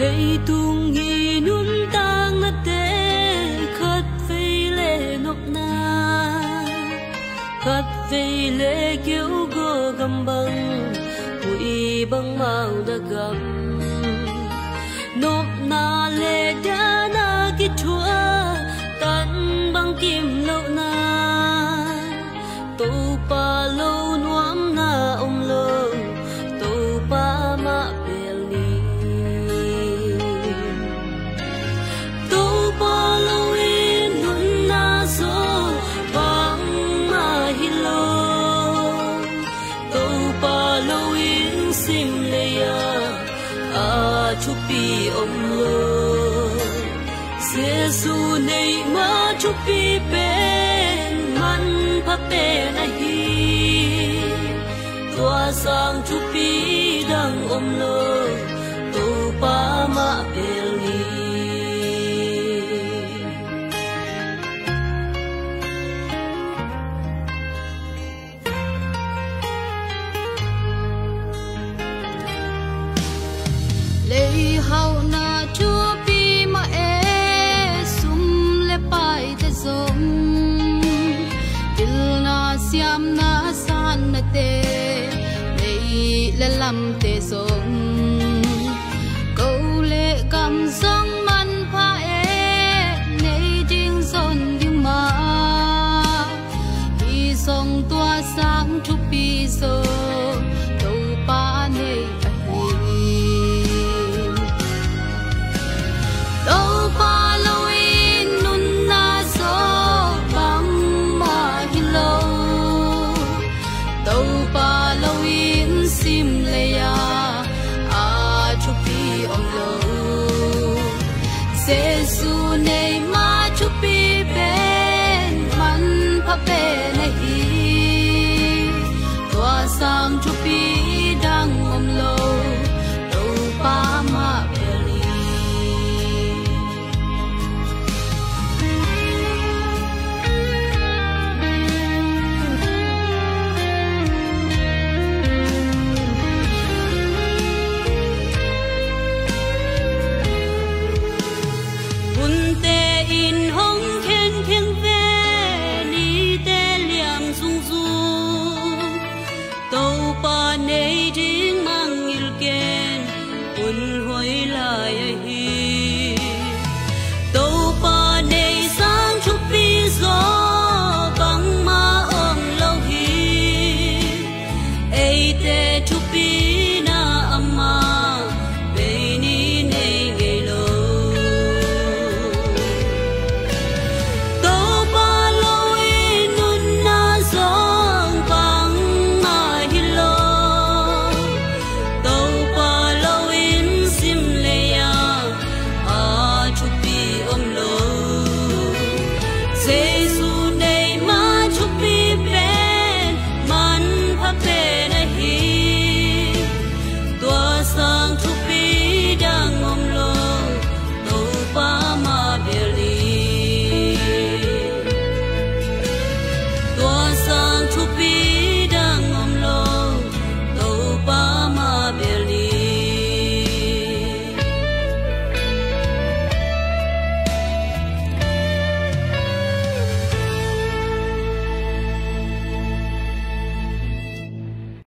lấy tung hi nun tang na te khát về lệ nộp na khát về lệ kêu go gam băng bụi băng mau đã gam nộp na lệ đã na kí chúa tan băng kim lâu na tàu pa lâu nuam na lâu tàu pa ma bel ni tàu pa lâu in nun na so băng ma hi lo tàu pa lâu in sim le ya a chupi lo Giêsu này ma chupi bên man pa pe na hi tua sang chupi dang lo tu pa ma peli lei hau na chupi ma pai te zom til na siam na san na te nei la lam te zom câu lệ cầm song man pha nei ding son ding ma hi song tua sang chu pi so